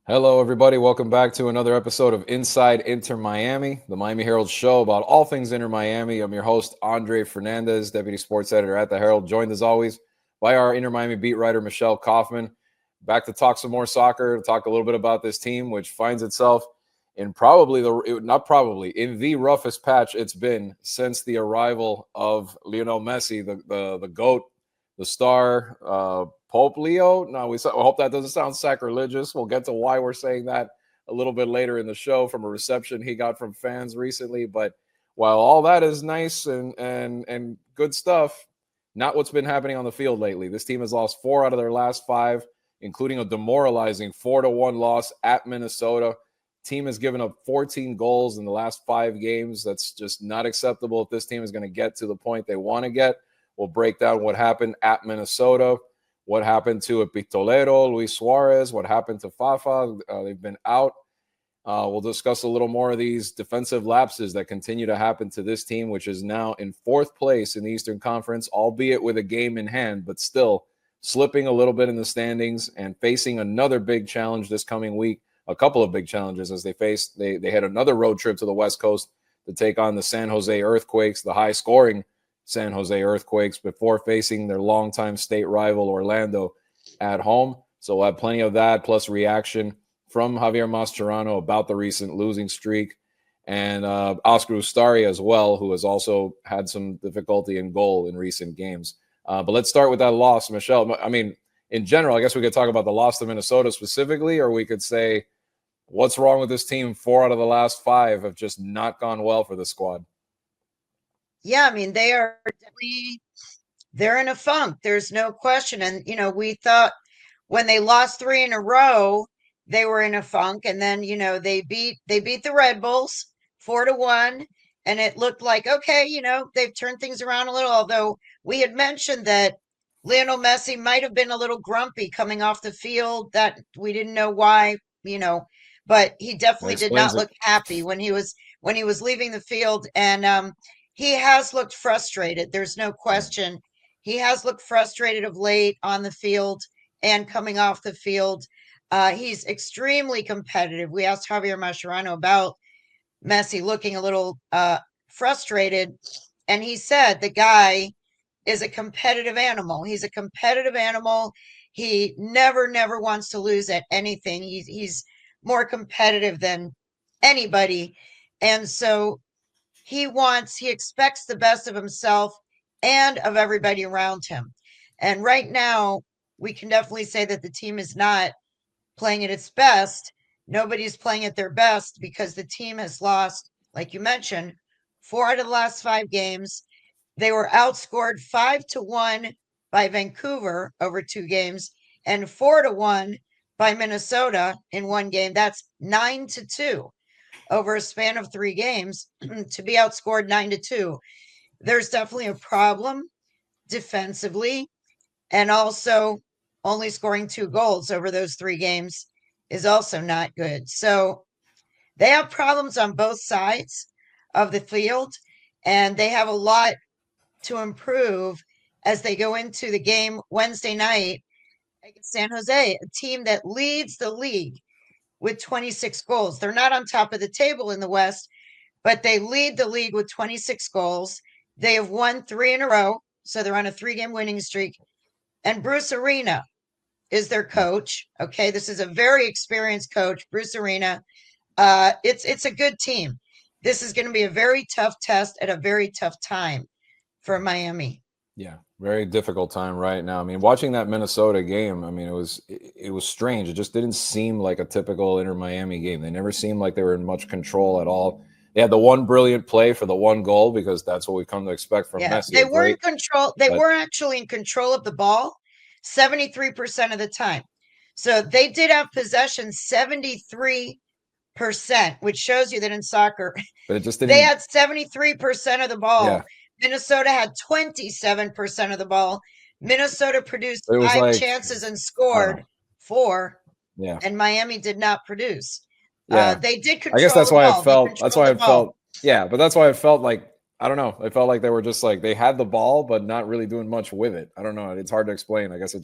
Hello, everybody. Welcome back to another episode of Inside Inter Miami, the Miami Herald show about all things Inter Miami. I'm your host, Andre Fernandez, Deputy Sports Editor at the Herald, joined as always by our Inter Miami beat writer, Michelle Kaufman. Back to talk some more soccer, to talk a little bit about this team, which finds itself in in the roughest patch it's been since the arrival of Lionel Messi, the GOAT, the star, Pope Leo. No, I hope that doesn't sound sacrilegious. We'll get to why we're saying that a little bit later in the show from a reception he got from fans recently. But while all that is nice and good stuff, not what's been happening on the field lately. This team has lost 4 out of their last 5, including a demoralizing 4-1 loss at Minnesota. Team has given up 14 goals in the last 5 games. That's just not acceptable if this team is going to get to the point they want to get. We'll break down what happened at Minnesota, what happened to Pistolero, Luis Suarez, what happened to Fafa. They've been out. We'll discuss a little more of these defensive lapses that continue to happen to this team, which is now in 4th place in the Eastern Conference, albeit with a game in hand, but still slipping a little bit in the standings and facing another big challenge this coming week. A couple of big challenges as they had another road trip to the West Coast to take on the San Jose Earthquakes, the high-scoring San Jose Earthquakes, before facing their longtime state rival Orlando at home. So we'll have plenty of that, plus reaction from Javier Mascherano about the recent losing streak, and Oscar Ustari as well, who has also had some difficulty in goal in recent games. But let's start with that loss, Michelle. I mean, in general, I guess we could talk about the loss to Minnesota specifically, or we could say what's wrong with this team. 4 out of the last 5 have just not gone well for the squad. Yeah, I mean, they're in a funk. There's no question. And, we thought when they lost 3 in a row, they were in a funk. And then, they beat the Red Bulls 4-1. And it looked like, okay, they've turned things around a little, although we had mentioned that Lionel Messi might have been a little grumpy coming off the field, that we didn't know why, but he definitely did not look happy when he was leaving the field. And he has looked frustrated. There's no question. He has looked frustrated of late on the field and coming off the field. He's extremely competitive. We asked Javier Mascherano about Messi looking a little frustrated, and he said the guy is a competitive animal. He's a competitive animal. He never wants to lose at anything. He's more competitive than anybody. And so he expects the best of himself and of everybody around him. And right now, we can definitely say that the team is not playing at its best. Nobody's playing at their best because the team has lost, like you mentioned, 4 out of the last 5 games. They were outscored 5-1 by Vancouver over 2 games and 4-1 by Minnesota in 1 game. That's 9-2 over a span of 3 games to be outscored 9-2. There's definitely a problem defensively, and also only scoring 2 goals over those 3 games is also not good. So they have problems on both sides of the field, and they have a lot to improve as they go into the game Wednesday night against San Jose, a team that leads the league with 26 goals. They're not on top of the table in the West, but they lead the league with 26 goals. They have won 3 in a row, so they're on a 3-game winning streak. And Bruce Arena is their coach. Okay, this is a very experienced coach, Bruce Arena. It's a good team. This is going to be a very tough test at a very tough time for Miami. Yeah, very difficult time right now. I mean, watching that Minnesota game, I mean, it was strange. It just didn't seem like a typical Inter Miami game. They never seemed like they were in much control at all. They had the one brilliant play for the 1 goal because that's what we come to expect from Messi. They were in control. They were actually in control of the ball 73% of the time. So they did have possession 73%, which shows you that in soccer, but it just didn't. They had 73% of the ball. Yeah. Minnesota had 27% of the ball. Minnesota produced 5 chances and scored 4. Yeah. And Miami did not produce. Yeah. They did control. I guess that's why I felt. That's why I felt. Yeah, but that's why I felt like, I don't know. I felt like they were just like, they had the ball, but not really doing much with it. I don't know. It's hard to explain. I guess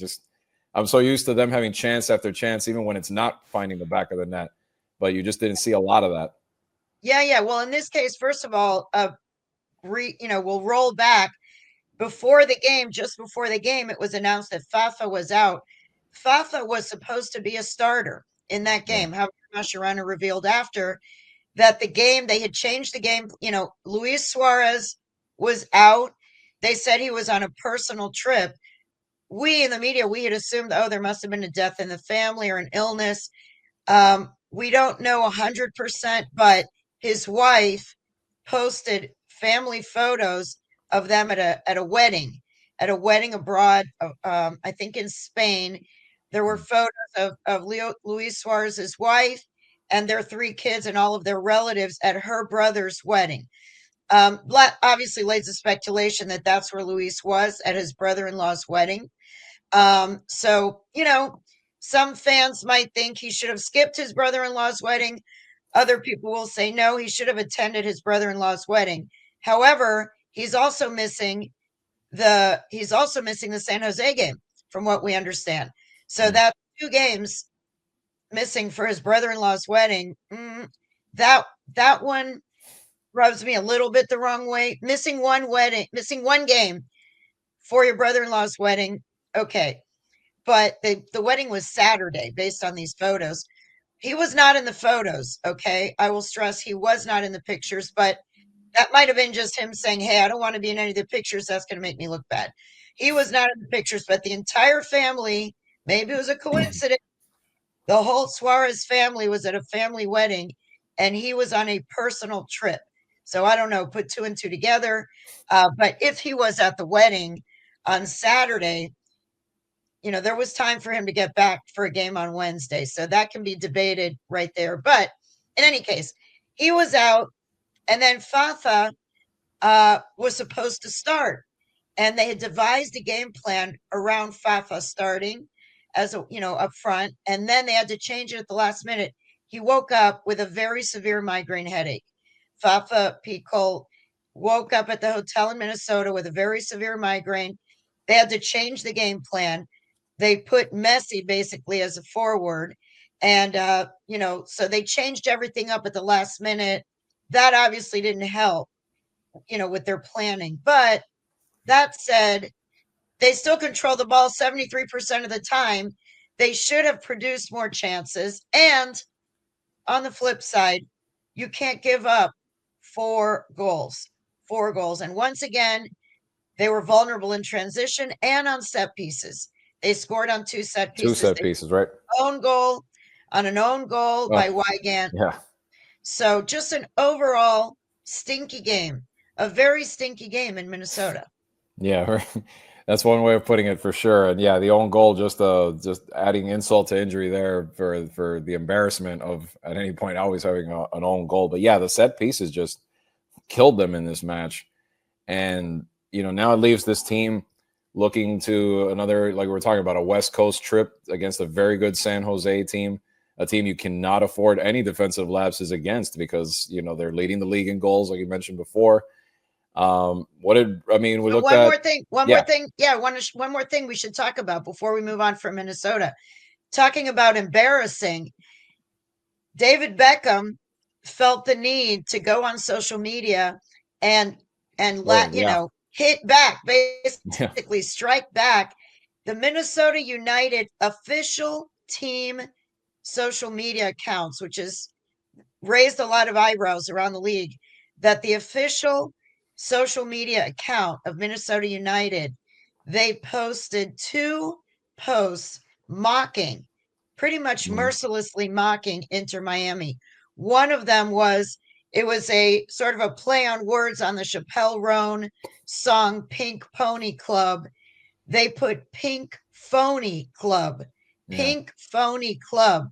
I'm so used to them having chance after chance, even when it's not finding the back of the net. But you just didn't see a lot of that. Yeah. Well, in this case, first of all, we'll roll back before the game. Just before the game, it was announced that Fafa was out. Fafa was supposed to be a starter in that Yeah. game. However, Mascherano revealed after that the game, they had changed the game. Luis Suarez was out. They said he was on a personal trip. We in the media, we had assumed, oh, there must have been a death in the family or an illness. We don't know 100%, but his wife posted family photos of them at a wedding abroad. I think in Spain. There were photos of Luis Suarez's wife and their three kids and all of their relatives at her brother's wedding. Obviously lays the speculation that that's where Luis was at his brother-in-law's wedding. So, some fans might think he should have skipped his brother-in-law's wedding. Other people will say no, he should have attended his brother-in-law's wedding. However, he's also missing the San Jose game, from what we understand. So that's 2 games missing for his brother-in-law's wedding. That one rubs me a little bit the wrong way. Missing one game for your brother-in-law's wedding. Okay. But the wedding was Saturday based on these photos. He was not in the photos. Okay. I will stress he was not in the pictures, but that might have been just him saying, hey, I don't want to be in any of the pictures. That's going to make me look bad. He was not in the pictures, but the entire family, maybe it was a coincidence. The whole Suarez family was at a family wedding and he was on a personal trip. So I don't know, put two and two together. But if he was at the wedding on Saturday, there was time for him to get back for a game on Wednesday. So that can be debated right there. But in any case, he was out. And then Fafa was supposed to start. And they had devised a game plan around Fafa starting up front. And then they had to change it at the last minute. He woke up with a very severe migraine headache. Fafa Pico woke up at the hotel in Minnesota with a very severe migraine. They had to change the game plan. They put Messi basically as a forward. And, so they changed everything up at the last minute. That obviously didn't help, with their planning. But that said, they still control the ball 73% of the time. They should have produced more chances. And on the flip side, you can't give up 4 goals. 4 goals. And once again, they were vulnerable in transition and on set pieces. They scored on 2 set Two pieces. set pieces, right? Own goal on an own goal by Wygant. Yeah. So just an overall stinky game, a very stinky game in Minnesota. Yeah, that's one way of putting it for sure. And yeah, the own goal just adding insult to injury there for the embarrassment of at any point always having an own goal. But yeah, the set pieces just killed them in this match. And now it leaves this team looking to another, like we were talking about, a West Coast trip against a very good San Jose team, a team you cannot afford any defensive lapses against because they're leading the league in goals, like you mentioned before. We looked one at more thing. One more thing. Yeah, one more thing we should talk about before we move on from Minnesota. Talking about embarrassing, David Beckham felt the need to go on social media and hit back, basically strike back. The Minnesota United official team social media accounts, which has raised a lot of eyebrows around the league, that the official social media account of Minnesota United, they posted 2 posts mocking, pretty much mercilessly mocking Inter Miami. One of them it was a sort of a play on words on the Chappelle Roan song Pink Pony Club. They put Pink Phony Club, Pink Phony Club.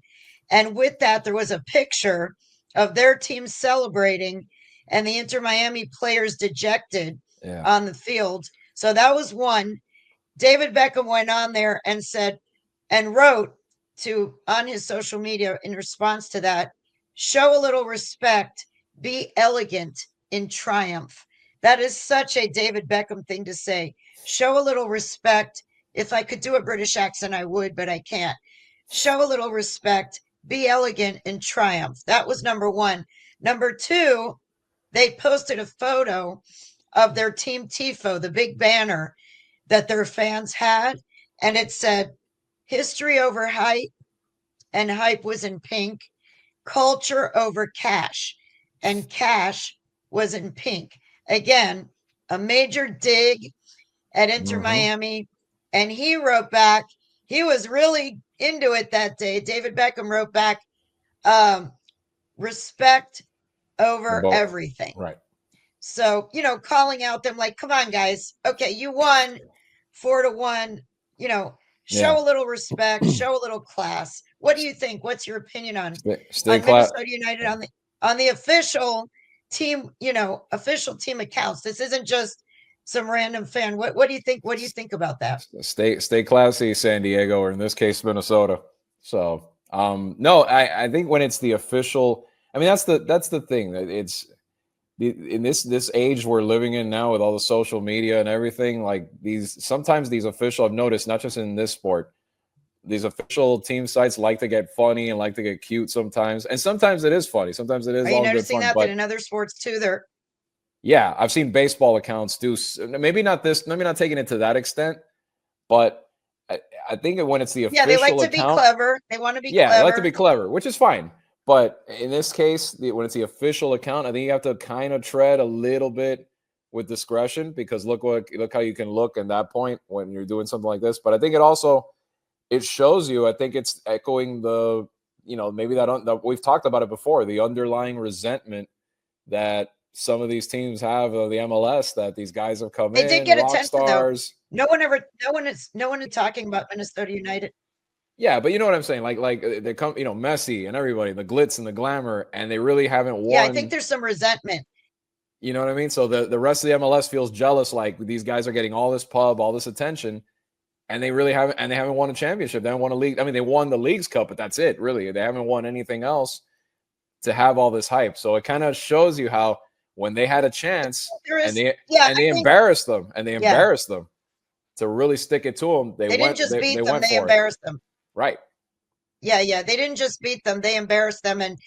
And with that, there was a picture of their team celebrating and the Inter Miami players dejected on the field. So that was one. David Beckham went on there and said, and wrote on his social media in response to that, show a little respect, be elegant in triumph. That is such a David Beckham thing to say. Show a little respect, if I could do a British accent, I would, but I can't. Show a little respect, be elegant, and triumph. That was number one. Number two, they posted a photo of their Team Tifo, the big banner that their fans had, and it said, history over hype, and hype was in pink, culture over cash, and cash was in pink. Again, a major dig at Inter Mm-hmm. Miami. And he wrote back, he was really into it that day. David Beckham wrote back, um, respect over Both. everything. Right. So, calling out them like, come on, guys. Okay, you won 4-1. Yeah. Show a little respect, show a little class. What do you think? What's your opinion Stay on class. Minnesota United on the official team accounts? This isn't just some random fan. What do you think? What do you think about that? Stay classy, San Diego, or in this case, Minnesota. So, no, I think when it's the official, I mean, that's the thing. It's in this age we're living in now with all the social media and everything. Like sometimes these official, I've noticed, not just in this sport, these official team sites like to get funny and like to get cute sometimes, and sometimes it is funny. Sometimes it is Are you all good noticing fun, that but in other sports too? They're yeah, I've seen baseball accounts do maybe not taking it to that extent, but I think when it's the yeah, they like official to be account, clever. They want to be yeah, they like to clever. be clever, which is fine. But in this case, when it's the official account, I think you have to kind of tread a little bit with discretion because look how you can look at that point when you're doing something like this. But I think it shows you. I think it's echoing maybe that we've talked about it before, the underlying resentment that some of these teams have of the MLS, that these guys have come They did in, get rock attention though. stars. No one is talking about Minnesota United. Yeah, but you know what I'm saying? Like they come, Messi and everybody, the glitz and the glamour, and they really haven't Yeah, I think won. there's some resentment. You know what I mean? So the rest of the MLS feels jealous, like these guys are getting all this pub, all this attention, and they haven't won a championship. They haven't won a league. I mean, they won the Leagues Cup, but that's it, really. They haven't won anything else to have all this hype. So it kind of shows you how when they had a chance There and is, they yeah, and I they think, embarrassed them yeah, to really stick it to them. they didn't just They beat them; went they for it. embarrassed them. Right. Yeah, they didn't just beat them; they embarrassed them, and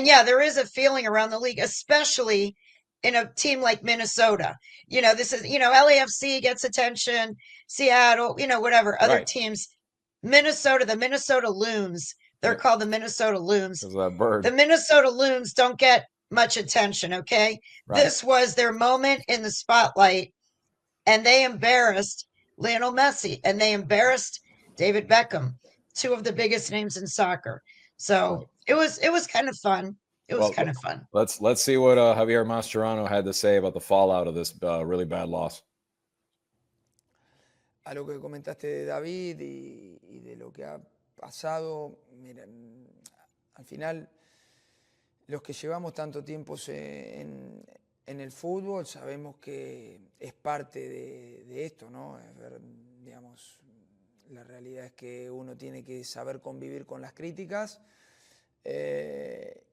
yeah, there is a feeling around the league, especially in a team like Minnesota. This is LAFC gets attention, Seattle, whatever other Right. teams. Minnesota, the Minnesota Loons, they're Yeah. called the Minnesota Loons. Because that bird. The Minnesota Loons don't get much attention, okay? Right. This was their moment in the spotlight, and they embarrassed Lionel Messi and they embarrassed David Beckham, two of the biggest names in soccer. So Right. it was kind of fun. It was kind Well, of fun. let's see what Javier Mascherano had to say about the fallout of this really bad loss. A lo que comentaste de David y de lo que ha pasado, miren, al final los que llevamos tanto tiempo en el fútbol sabemos que es parte de esto, ¿no? Digamos, la realidad es que uno tiene que saber convivir con las críticas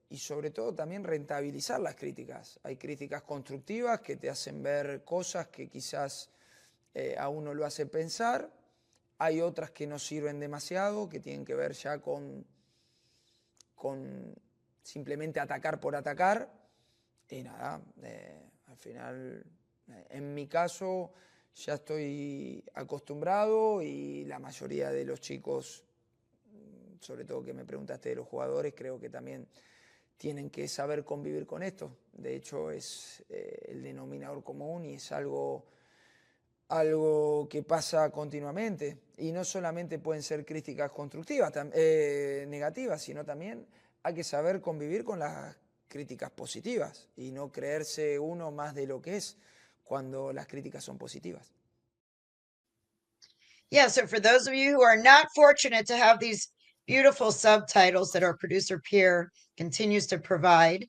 y sobre todo también rentabilizar las críticas. Hay críticas constructivas que te hacen ver cosas que quizás a uno lo hace pensar. Hay otras que no sirven demasiado, que tienen que ver ya con simplemente atacar por atacar. Y nada, al final, en mi caso, ya estoy acostumbrado y la mayoría de los chicos, sobre todo que me preguntaste de los jugadores, creo que también tienen que saber convivir con esto. De hecho, es el denominador común y es algo que pasa continuamente. Y no solamente pueden ser críticas constructivas, negativas, sino también hay que saber convivir con las críticas positivas y no creerse uno más de lo que es cuando las críticas son positivas. Yeah, so for those of you who are not fortunate to have these beautiful subtitles that our producer Pierre continues to provide,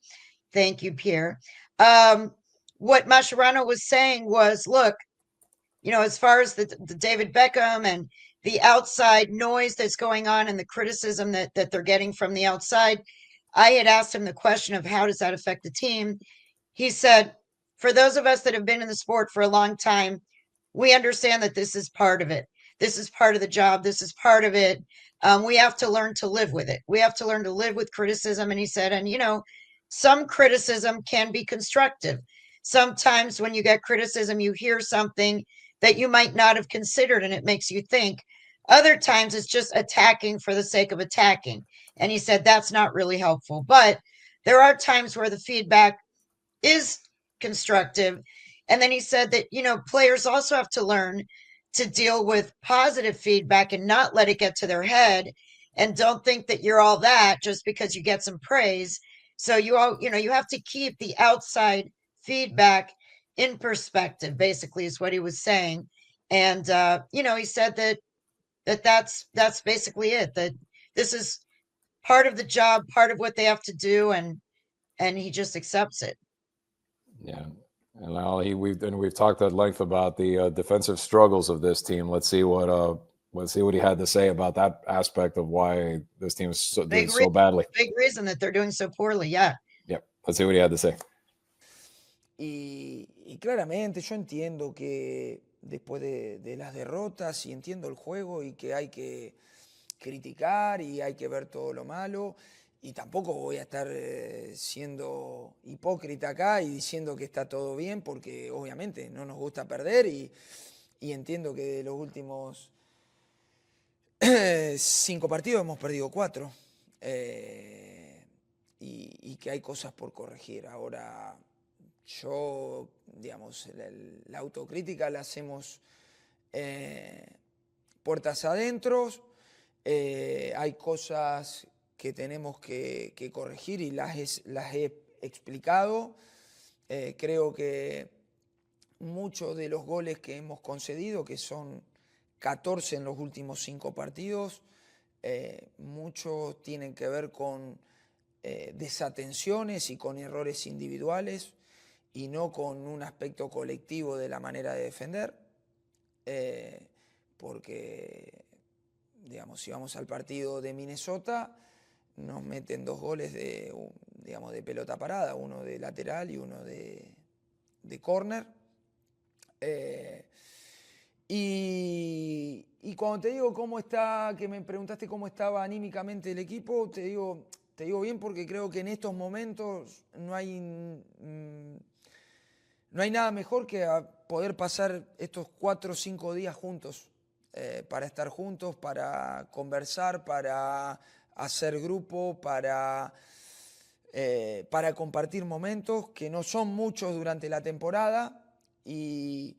thank you, Pierre. What Mascherano was saying was, look, as far as the David Beckham and the outside noise that's going on and the criticism that they're getting from the outside, I had asked him the question of how does that affect the team? He said, for those of us that have been in the sport for a long time, we understand that this is part of it. this is part of the job. This is part of it. We have to learn to live with it. We have to learn to live with criticism. And he said, and some criticism can be constructive. Sometimes when you get criticism, you hear something that you might not have considered and it makes you think. Other times it's just attacking for the sake of attacking. And he said that's not really helpful. But there are times where the feedback is constructive. And then he said that, players also have to learn to deal with positive feedback and not let it get to their head, and don't think that you're all that just because you get some praise. So you have to keep the outside feedback in perspective, basically, is what he was saying. And he said that's basically it, that this is part of the job, part of what they have to do, and he just accepts it. Yeah. And now we've talked at length about the defensive struggles of this team. Let's see what he had to say about that aspect of why this team is doing so badly. Big reason that they're doing so poorly. Yeah. Yep. Let's see what he had to say. Y claramente yo entiendo que después de las derrotas, y entiendo el juego y que hay que criticar y hay que ver todo lo malo, y tampoco voy a estar siendo hipócrita acá y diciendo que está todo bien, porque obviamente no nos gusta perder, y entiendo que de los últimos 5 partidos hemos perdido 4, y que hay cosas por corregir. Ahora, yo, digamos, la autocrítica la hacemos puertas adentro. Hay cosas que tenemos que corregir y las he explicado. Creo que muchos de los goles que hemos concedido, que son 14 en los últimos 5 partidos, muchos tienen que ver con desatenciones y con errores individuales, y no con un aspecto colectivo de la manera de defender, porque, digamos, si vamos al partido de Minnesota, nos meten 2 goles de pelota parada, uno de lateral y uno de córner. Y cuando te digo cómo está, que me preguntaste cómo estaba anímicamente el equipo, te digo bien, porque creo que en estos momentos no hay nada mejor que poder pasar estos 4 o 5 días juntos, para estar juntos, para conversar, para hacer grupo, para compartir momentos que no son muchos durante la temporada, y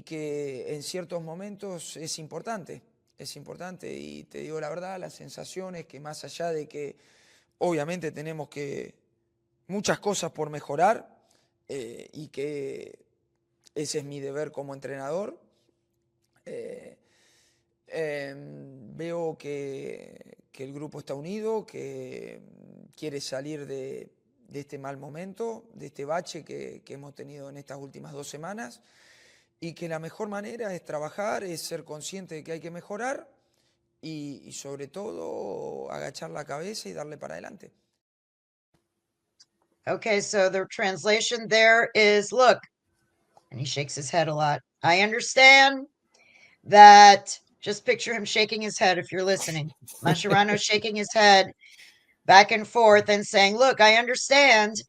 que en ciertos momentos es importante. Y te digo la verdad, la sensación es que, más allá de que obviamente tenemos muchas cosas por mejorar, y que ese es mi deber como entrenador, veo que el grupo está unido, que quiere salir de este mal momento, de este bache que hemos tenido en estas últimas 2 semanas, y que la mejor manera es trabajar, es ser consciente de que hay que mejorar, y sobre todo agachar la cabeza y darle para adelante. Okay, so the translation there is, look, and he shakes his head a lot. I understand that, just picture him shaking his head if you're listening. Mascherano shaking his head back and forth and saying, look, I understand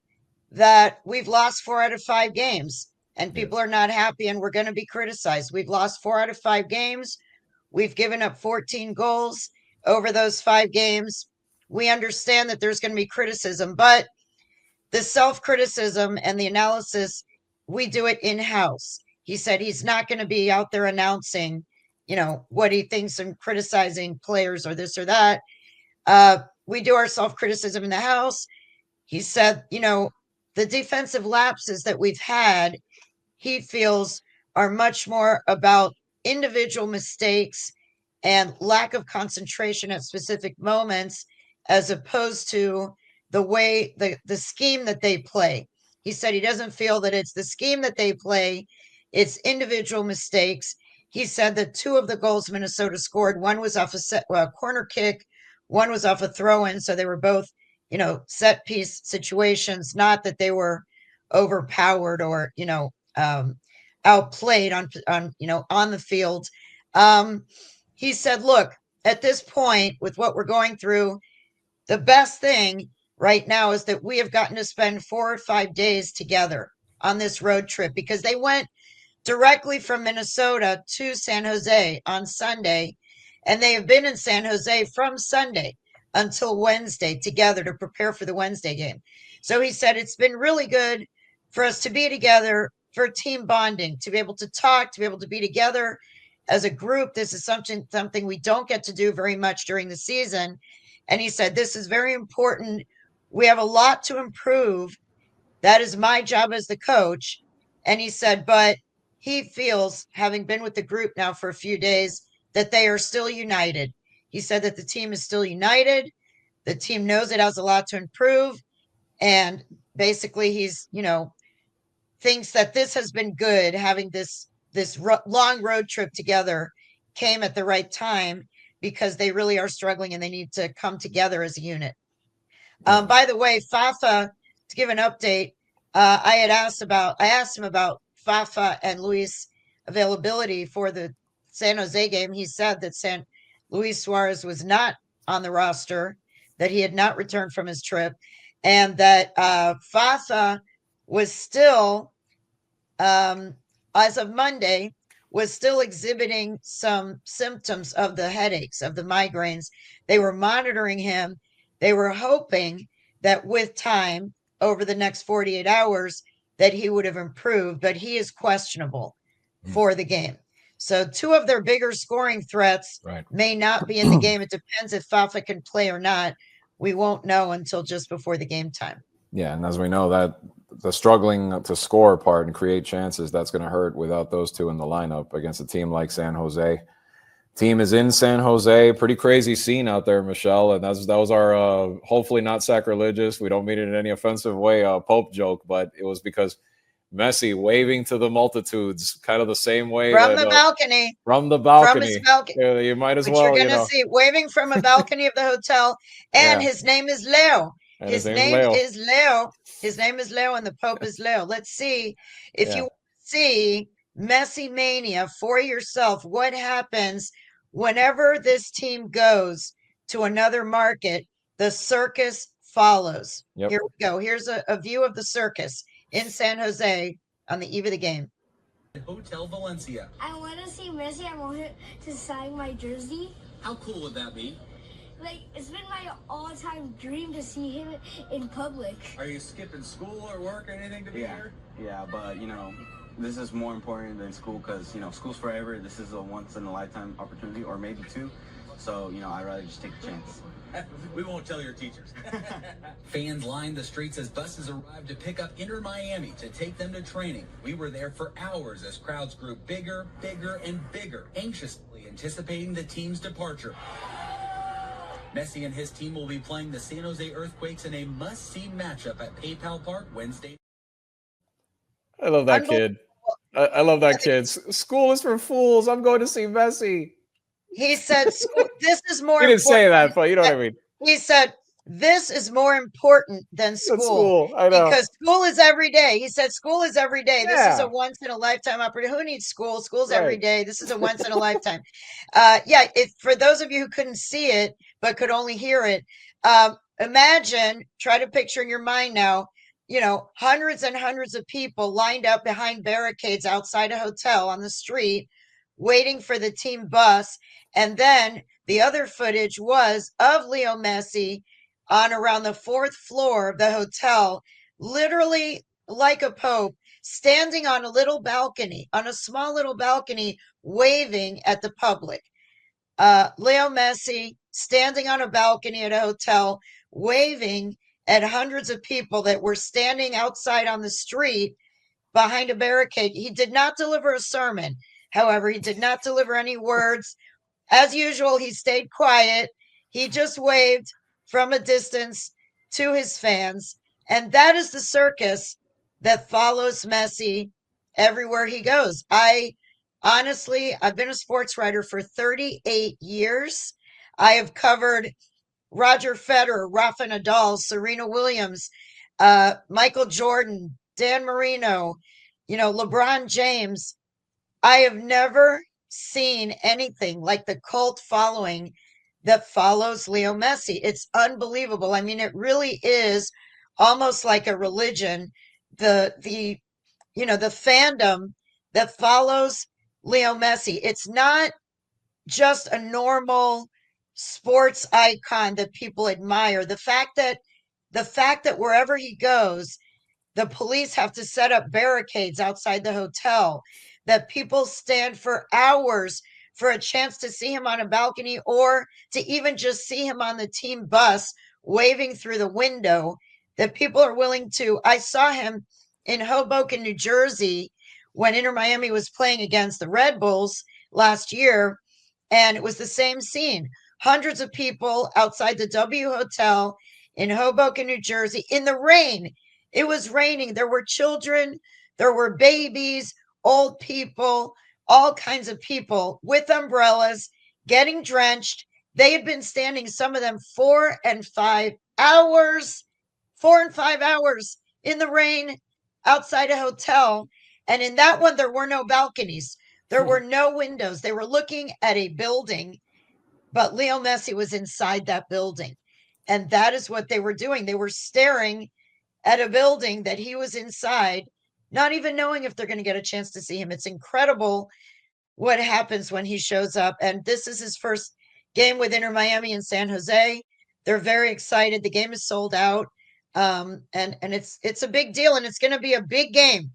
that we've lost 4 out of 5 games and people are not happy and we're going to be criticized. We've lost 4 out of 5 games. We've given up 14 goals over those 5 games. We understand that there's going to be criticism, but the self-criticism and the analysis, we do it in-house. He said he's not going to be out there announcing, what he thinks and criticizing players or this or that. We do our self-criticism in the house. He said, the defensive lapses that we've had, he feels, are much more about individual mistakes and lack of concentration at specific moments, as opposed to the way the scheme that they play. He said he doesn't feel that it's the scheme that they play, it's individual mistakes. He said that 2 of the goals Minnesota scored, one was off a corner kick, one was off a throw-in, so they were both, set piece situations, not that they were overpowered or, outplayed on the field. He said, look, at this point, with what we're going through, the best thing right now is that we have gotten to spend 4 or 5 days together on this road trip, because they went directly from Minnesota to San Jose on Sunday, and they have been in San Jose from Sunday until Wednesday together to prepare for the Wednesday game. So he said it's been really good for us to be together, for team bonding, to be able to talk, to be able to be together as a group. This is something we don't get to do very much during the season. And he said, this is very important. We have a lot to improve. That is my job as the coach. And he said, but he feels, having been with the group now for a few days, that they are still united. He said that the team is still united. The team knows it has a lot to improve. And basically he's, thinks that this has been good. Having this long road trip together came at the right time, because they really are struggling and they need to come together as a unit. By the way, Fafa, to give an update, I asked him about Fafa and Luis availability for the San Jose game. He said that Luis Suarez was not on the roster, that he had not returned from his trip, and that Fafa was still, as of Monday, was still exhibiting some symptoms of the headaches, of the migraines. They were monitoring him. They were hoping that with time, over the next 48 hours, that he would have improved, but he is questionable for the game. So 2 of their bigger scoring threats may not be in the game. It depends if Fafa can play or not. We won't know until just before the game time. Yeah, and as we know, that the struggling to score part and create chances, that's going to hurt without those 2 in the lineup against a team like San Jose. Team is in San Jose. Pretty crazy scene out there, Michelle. And that was our hopefully not sacrilegious, we don't mean it in any offensive way, Pope joke, but it was because Messi waving to the multitudes, kind of the same way from the balcony. From the balcony. From his balcony. Yeah, you might as Which well. You're going to see waving from a balcony of the hotel. And his name is Leo. His name is Leo. His name is Leo, and the Pope is Leo. Let's see if you see Messi Mania for yourself. What happens whenever this team goes to another market? The circus follows. Here we go. Here's a view of the circus in San Jose on the eve of the game. Hotel Valencia. I want to see Messi. I want him to sign my jersey. How cool would that be? Like, it's been my all-time dream to see him in public. Are you skipping school or work or anything to be here? Yeah, but, this is more important than school, because, school's forever. This is a once-in-a-lifetime opportunity, or maybe 2. So, I'd rather just take the chance. We won't tell your teachers. Fans lined the streets as buses arrived to pick up Inter Miami to take them to training. We were there for hours as crowds grew bigger, and bigger, anxiously anticipating the team's departure. Messi and his team will be playing the San Jose Earthquakes in a must-see matchup at PayPal Park Wednesday. I love that kid. I love that kid. School is for fools. I'm going to see Messi. He said, this is more important. He didn't say that, but you know what I mean. He said, this is more important than school. I know. Because school is every day. He said, school is every day. This is a once-in-a-lifetime opportunity. Who needs school? School's every day. This is a once-in-a-lifetime. For those of you who couldn't see it, but could only hear it, imagine, try to picture in your mind now, hundreds and hundreds of people lined up behind barricades outside a hotel on the street, waiting for the team bus. And then the other footage was of Leo Messi on around the 4th floor of the hotel, literally like a pope, standing on a little balcony, on a small little balcony, waving at the public. Leo Messi standing on a balcony at a hotel, waving at hundreds of people that were standing outside on the street behind a barricade. He did not deliver a sermon. However, he did not deliver any words. As usual, he stayed quiet. He just waved from a distance to his fans. And that is the circus that follows Messi everywhere he goes. Honestly, I've been a sports writer for 38 years. I have covered Roger Federer, Rafa Nadal, Serena Williams, Michael Jordan, Dan Marino, LeBron James. I have never seen anything like the cult following that follows Leo Messi. It's unbelievable. I mean, it really is almost like a religion. The the fandom that follows Leo Messi. It's not just a normal sports icon that people admire. The fact that wherever he goes, the police have to set up barricades outside the hotel, that people stand for hours for a chance to see him on a balcony or to even just see him on the team bus waving through the window, that people are willing to. I saw him in Hoboken, New Jersey, when Inter Miami was playing against the Red Bulls last year, and it was the same scene. Hundreds of people outside the W Hotel in Hoboken, New Jersey, in the rain. It was raining. There were children, there were babies, old people, all kinds of people with umbrellas getting drenched. They had been standing, some of them 4 and 5 hours, 4 and 5 hours in the rain outside a hotel. And in that one, there were no balconies, there were no windows. They were looking at a building, but Leo Messi was inside that building. And that is what they were doing. They were staring at a building that he was inside, not even knowing if they're going to get a chance to see him. It's incredible what happens when he shows up. And this is his first game with Inter Miami in San Jose. They're very excited. The game is sold out. And it's a big deal, and it's going to be a big game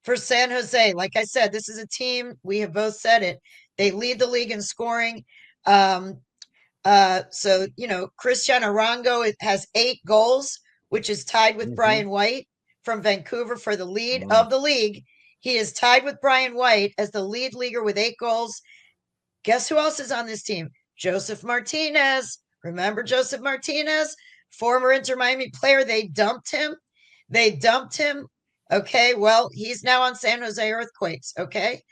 for San Jose. Like I said, this is a team, we have both said it, they lead the league in scoring. So Cristian Arango has 8 goals, which is tied with Brian White from Vancouver for the lead of the league. He is tied with Brian White as the lead leaguer with 8 goals. Guess who else is on this team? Joseph Martinez. Remember Joseph Martinez, former Inter Miami player? They dumped him. Okay, well, he's now on San Jose Earthquakes. Okay.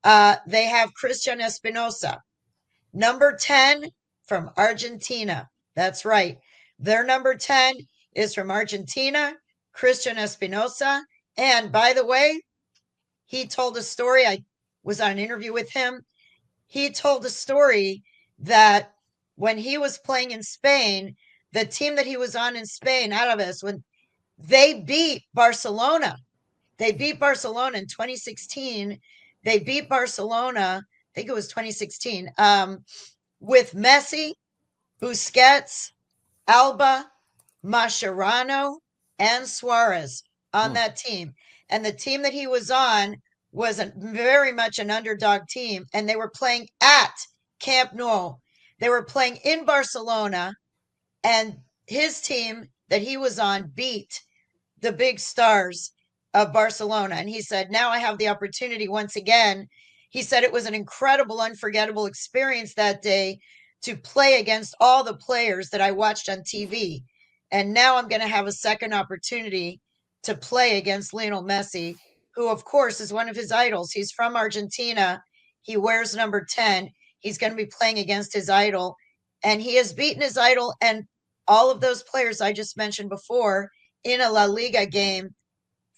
They have Christian Espinosa, number 10 from Argentina. That's right. Their number 10 is from Argentina, Christian Espinosa. And by the way, he told a story. I was on an interview with him. He told a story that when he was playing in Spain, the team that he was on in Spain, Alaves, when they beat Barcelona, in 2016. They beat Barcelona, I think it was 2016, with Messi, Busquets, Alba, Mascherano, and Suarez on that team. And the team that he was on was very much an underdog team, and they were playing at Camp Nou. They were playing in Barcelona, and his team that he was on beat the big stars of Barcelona. And he said, now I have the opportunity once again. He said it was an incredible, unforgettable experience that day to play against all the players that I watched on TV. And now I'm going to have a second opportunity to play against Lionel Messi, who, of course, is one of his idols. He's from Argentina. He wears number 10. He's going to be playing against his idol. And he has beaten his idol and all of those players I just mentioned before in a La Liga game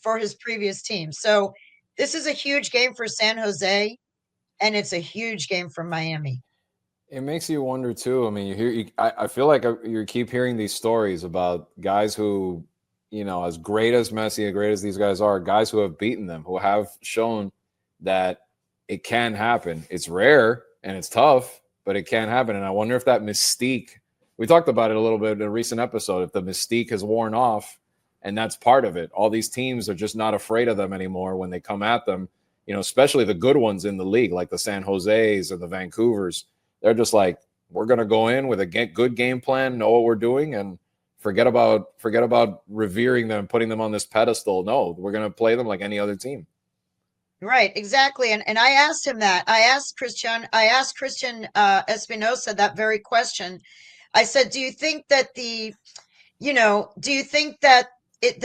for his previous team. So this is a huge game for San Jose, and it's a huge game for Miami. It makes you wonder too. I mean, I feel like you keep hearing these stories about guys who, as great as Messi, as great as these guys are, guys who have beaten them, who have shown that it can happen. It's rare and it's tough, but it can happen. And I wonder if that mystique, we talked about it a little bit in a recent episode, if the mystique has worn off. And that's part of it. All these teams are just not afraid of them anymore when they come at them, especially the good ones in the league, like the San Jose's or the Vancouvers. They're just like, we're going to go in with a good game plan, know what we're doing, and forget about revering them, putting them on this pedestal. No, we're going to play them like any other team. Right, exactly. And I asked him that. I asked Christian Espinosa that very question. I said, do you think that the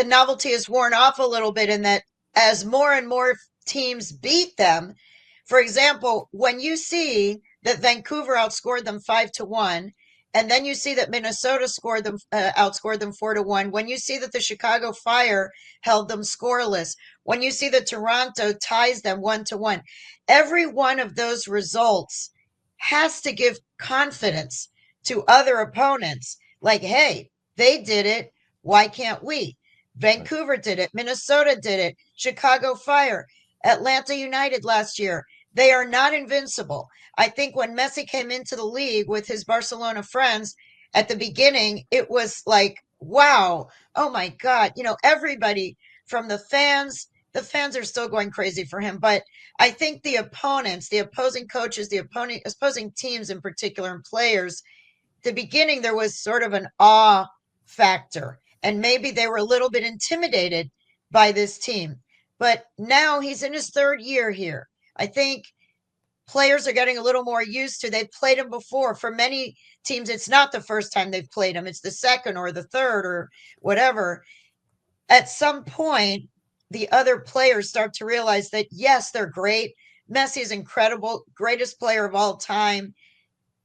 novelty has worn off a little bit, and that as more and more teams beat them, for example, when you see that Vancouver outscored them 5-1, And then you see that Minnesota scored them, outscored them 4-1. When you see that the Chicago Fire held them scoreless, when you see that Toronto ties them 1-1, every one of those results has to give confidence to other opponents. Like, hey, they did it. Why can't we? Vancouver did it. Minnesota did it. Chicago Fire, Atlanta United last year. They are not invincible. I think when Messi came into the league with his Barcelona friends at the beginning, it was like, wow, oh my God. You know, everybody from the fans are still going crazy for him. But I think the opponents, the opposing coaches, the opposing teams in particular, and players, the beginning, there was sort of an awe factor. And maybe they were a little bit intimidated by this team. But now he's in his third year here. I think players are getting a little more used to. They've played him before. For many teams, it's not the first time they've played him. It's the second or the third or whatever. At some point, the other players start to realize that, yes, they're great. Messi is incredible, greatest player of all time,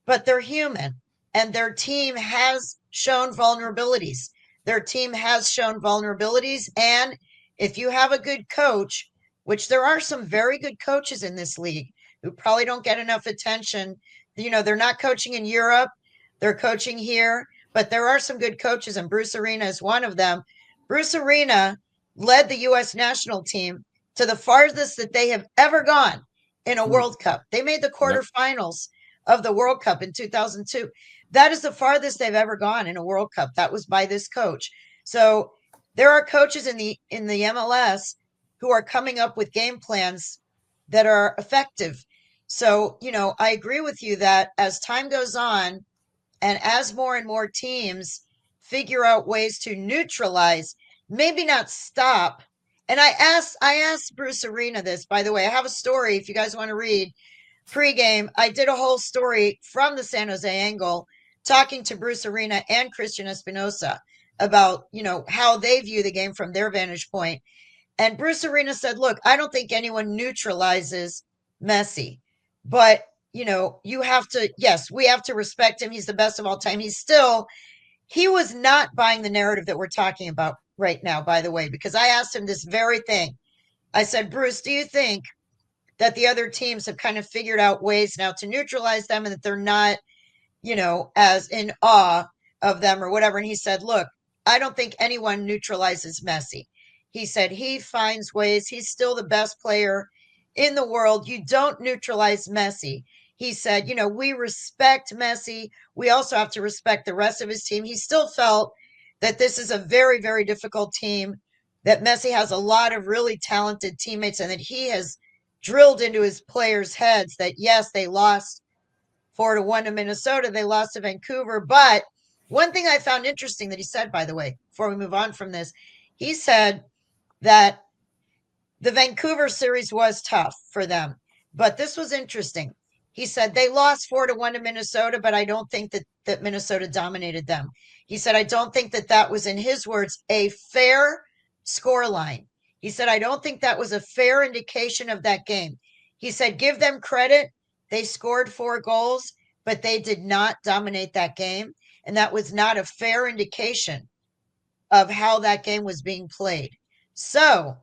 but they're human. And their team has shown vulnerabilities. Their team has shown vulnerabilities. And if you have a good coach, which there are some very good coaches in this league who probably don't get enough attention, you know, they're not coaching in Europe, they're coaching here, but there are some good coaches, and Bruce Arena is one of them. Bruce Arena led the U.S. national team to the farthest that they have ever gone in a World Cup. They made the quarterfinals of the World Cup in 2002. That is the farthest they've ever gone in a World Cup. That was by this coach. So there are coaches in the MLS who are coming up with game plans that are effective. So, you know, I agree with you that as time goes on and as more and more teams figure out ways to neutralize, maybe not stop. And I asked Bruce Arena this, by the way. I have a story if you guys want to read. Pre-game, I did a whole story from the San Jose angle, talking to Bruce Arena and Christian Espinosa about, you know, how they view the game from their vantage point. And Bruce Arena said, look, I don't think anyone neutralizes Messi, but, you know, you have to, yes, we have to respect him. He's the best of all time. He was not buying the narrative that we're talking about right now, by the way, because I asked him this very thing. I said, Bruce, do you think that the other teams have kind of figured out ways now to neutralize them and that they're not, you know, as in awe of them or whatever? And he said, look, I don't think anyone neutralizes Messi. He said he finds ways. He's still the best player in the world. You don't neutralize Messi. He said, you know, we respect Messi. We also have to respect the rest of his team. He still felt that this is a very, very difficult team, that Messi has a lot of really talented teammates, and that he has drilled into his players' heads that, yes, they lost 4-1 to Minnesota. They lost to Vancouver. But one thing I found interesting that he said, by the way, before we move on from this, he said that the Vancouver series was tough for them. But this was interesting. He said they lost 4-1 to Minnesota, but I don't think that Minnesota dominated them. He said, I don't think that was, in his words, a fair scoreline. He said, I don't think that was a fair indication of that game. He said, give them credit. They scored 4 goals, but they did not dominate that game. And that was not a fair indication of how that game was being played. So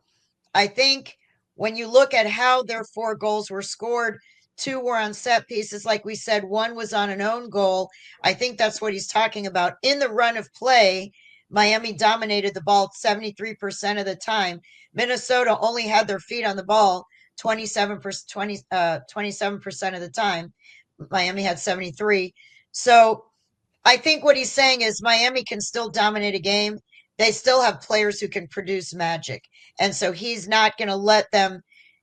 I think when you look at how their 4 goals were scored, 2 were on set pieces. Like we said, 1 was on an own goal. I think that's what he's talking about. In the run of play, Miami dominated the ball 73% of the time. Minnesota only had their feet on the ball 27% of the time. Miami had 73. So I think what he's saying is Miami can still dominate a game. They still have players who can produce magic. And so he's not going to let them,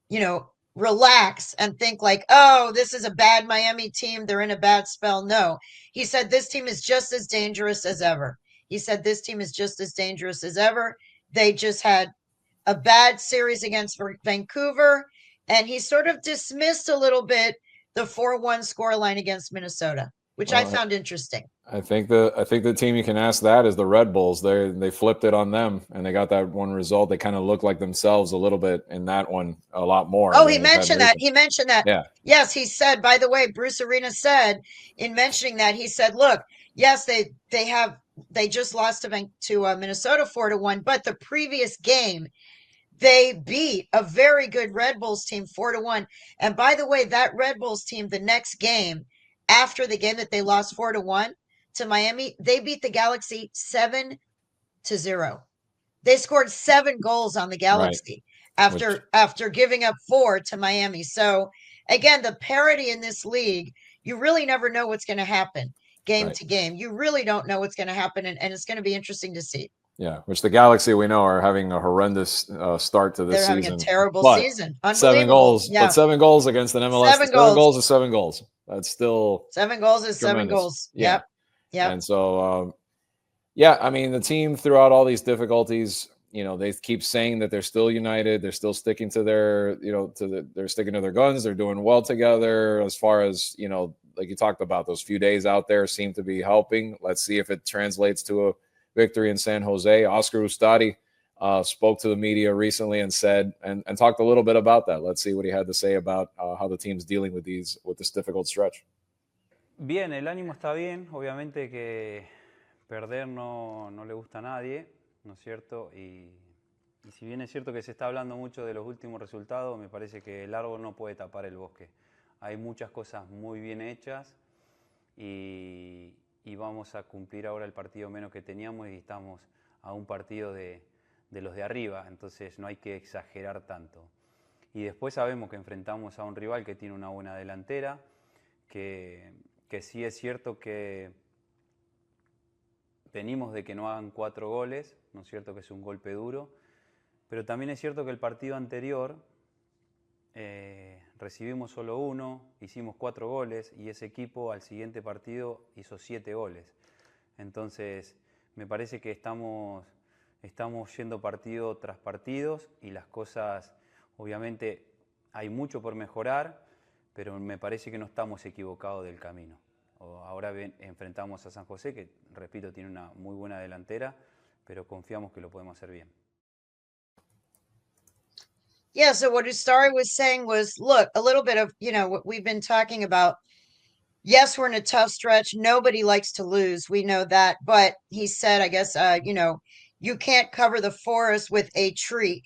you know, relax and think like, oh, this is a bad Miami team. They're in a bad spell. No, he said this team is just as dangerous as ever. He said this team is just as dangerous as ever. They just had a bad series against Vancouver, and he sort of dismissed a little bit the 4-1 scoreline against Minnesota, which I found interesting. I think the team you can ask that is the Red Bulls. They flipped it on them and they got that one result. They kind of look like themselves a little bit in that one, a lot more. Oh, he mentioned that. He mentioned that. Yeah. Yes, he said, by the way, Bruce Arena said in mentioning that, he said, look, Yes, they just lost to Minnesota 4-1, but the previous game they beat a very good Red Bulls team 4-1. And by the way, that Red Bulls team, the next game after the game that they lost 4-1 to Miami, they beat the Galaxy 7-0. They scored 7 goals on the Galaxy after giving up 4 to Miami. So again, the parity in this league, you really never know what's going to happen game to game. You really don't know what's going to happen, and it's going to be interesting to see. Yeah, which the Galaxy we know are having a horrendous start to this season. They're having a terrible season. Unbelievable. 7 goals, yeah. but 7 goals against an MLS. 7 goals is 7 goals. That's still 7 goals is tremendous. 7 goals. Yeah. Yep. And so, I mean, the team throughout all these difficulties, they keep saying that they're still united. They're still sticking to their, they're sticking to their guns. They're doing well together as far as, like you talked about, those few days out there seem to be helping. Let's see if it translates to a victory in San Jose. Oscar Ustadi spoke to the media recently and said, and talked a little bit about that. Let's see what he had to say about how the team's dealing with this difficult stretch. Bien, el ánimo está bien. Obviamente que perder no le gusta a nadie, ¿no es cierto? Y si bien es cierto que se está hablando mucho de los últimos resultados, me parece que el árbol no puede tapar el bosque. Hay muchas cosas muy bien hechas y vamos a cumplir ahora el partido menos que teníamos y estamos a un partido de los de arriba, entonces no hay que exagerar tanto. Y después sabemos que enfrentamos a un rival que tiene una buena delantera, que sí es cierto que venimos de que no hagan 4 goles, ¿no es cierto? Que es un golpe duro, pero también es cierto que el partido anterior recibimos solo 1, hicimos 4 goles y ese equipo al siguiente partido hizo 7 goles. Entonces me parece que estamos yendo partido tras partido y las cosas, obviamente hay mucho por mejorar, pero me parece que no estamos equivocados del camino. Ahora enfrentamos a San José, que repito, tiene una muy buena delantera, pero confiamos que lo podemos hacer bien. Yeah, so what Ustari was saying was, look, a little bit of, what we've been talking about. Yes, we're in a tough stretch. Nobody likes to lose. We know that. But he said, I guess, you can't cover the forest with a tree.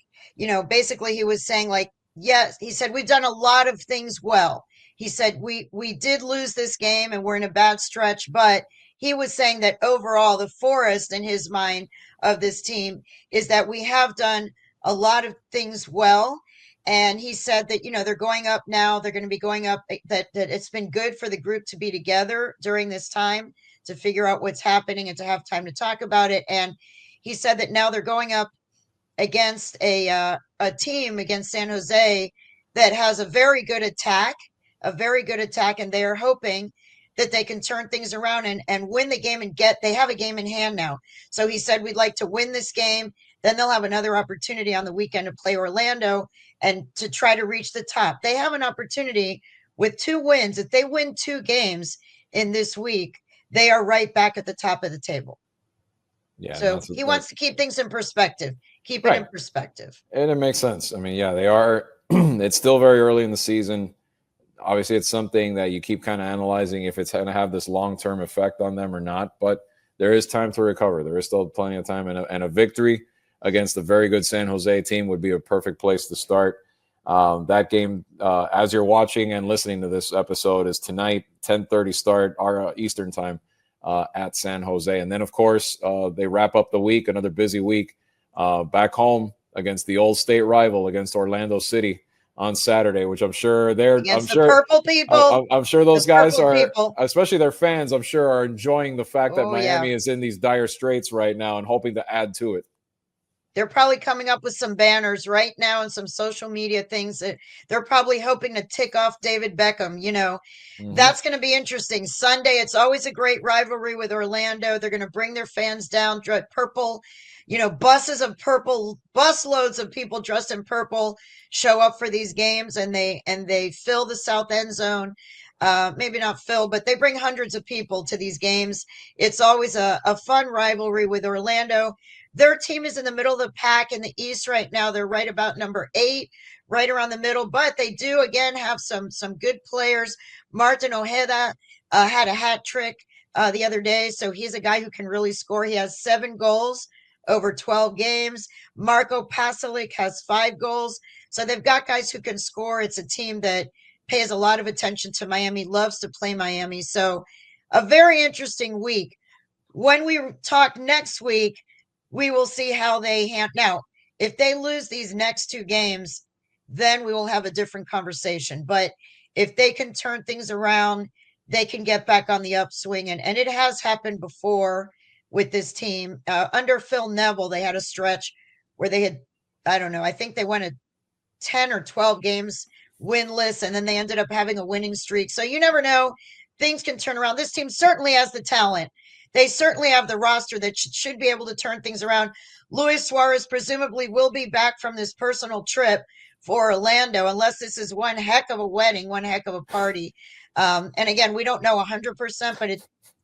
Basically he was saying, like, yes, he said, we've done a lot of things well. He said, we did lose this game and we're in a bad stretch, but he was saying that overall the forest in his mind of this team is that we have done a lot of things well. And he said that, they're going up now. They're going to be going up, that it's been good for the group to be together during this time to figure out what's happening and to have time to talk about it. And he said that now they're going up against a team, against San Jose, that has a very good attack. And they are hoping that they can turn things around and win the game they have a game in hand now. So he said, we'd like to win this game. Then they'll have another opportunity on the weekend to play Orlando and to try to reach the top. They have an opportunity with 2 wins. If they win 2 games in this week, they are right back at the top of the table. Yeah. So he wants to keep things in perspective. Keep it in perspective. And it makes sense. I mean, they are, it's still very early in the season. Obviously, it's something that you keep kind of analyzing if it's going to have this long-term effect on them or not. But there is time to recover. There is still plenty of time. And a victory against a very good San Jose team would be a perfect place to start. That game, as you're watching and listening to this episode, is tonight, 10:30 start, our Eastern time at San Jose. And then, of course, they wrap up the week, another busy week, back home against the old state rival, against Orlando City on Saturday, which I'm sure purple people. I'm sure those guys are, especially their fans, I'm sure are enjoying the fact that Miami is in these dire straits right now and hoping to add to it. They're probably coming up with some banners right now and some social media things that they're probably hoping to tick off David Beckham. That's going to be interesting. Sunday, it's always a great rivalry with Orlando. They're going to bring their fans down, purple, buses of purple, busloads of people dressed in purple show up for these games, and they fill the south end zone. Maybe not fill, but they bring hundreds of people to these games. It's always a fun rivalry with Orlando. Their team is in the middle of the pack in the East right now. They're right about number 8, right around the middle, but they do again have some good players. Martin Ojeda had a hat trick the other day. So he's a guy who can really score. He has 7 goals over 12 games. Marco Pasalic has 5 goals. So they've got guys who can score. It's a team that pays a lot of attention to Miami, loves to play Miami. So a very interesting week. When we talk next week, we will see how they now, if they lose these next 2 games, then we will have a different conversation. But if they can turn things around, they can get back on the upswing. And it has happened before with this team. Under Phil Neville, they had a stretch where they had, I don't know, I think they went 10 or 12 games winless, and then they ended up having a winning streak. So you never know. Things can turn around. This team certainly has the talent. They certainly have the roster that should be able to turn things around. Luis Suarez presumably will be back from this personal trip for Orlando, unless this is one heck of a wedding, one heck of a party. And again, we don't know 100%, but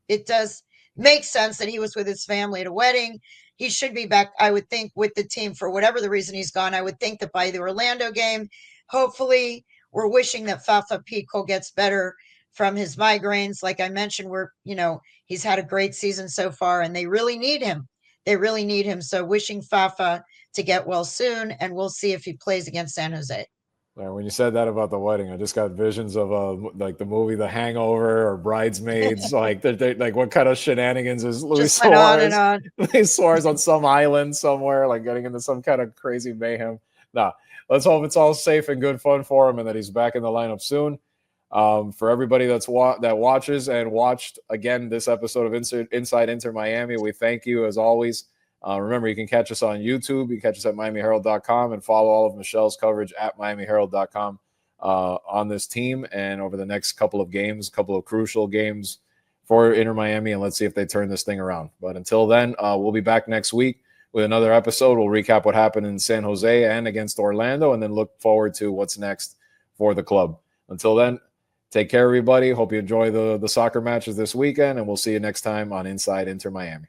it does make sense that he was with his family at a wedding. He should be back, I would think, with the team for whatever the reason he's gone. I would think that by the Orlando game, hopefully, we're wishing that Fafa Pico gets better from his migraines. Like I mentioned, he's had a great season so far, and they really need him. They really need him. So wishing Fafa to get well soon, and we'll see if he plays against San Jose. When you said that about the wedding, I just got visions of like the movie The Hangover or Bridesmaids. Like, like what kind of shenanigans is Luis Just went on and Suarez? on. Luis Suarez on some island somewhere, like getting into some kind of crazy mayhem. Nah, let's hope it's all safe and good fun for him, and that he's back in the lineup soon. For everybody that watches and watched again this episode of Inside Inter Miami, we thank you as always. Remember, you can catch us on YouTube. You can catch us at MiamiHerald.com and follow all of Michelle's coverage at MiamiHerald.com on this team and over the next couple of games, couple of crucial games for Inter Miami, and let's see if they turn this thing around. But until then, we'll be back next week with another episode. We'll recap what happened in San Jose and against Orlando, and then look forward to what's next for the club. Until then, take care, everybody. Hope you enjoy the soccer matches this weekend, and we'll see you next time on Inside Inter Miami.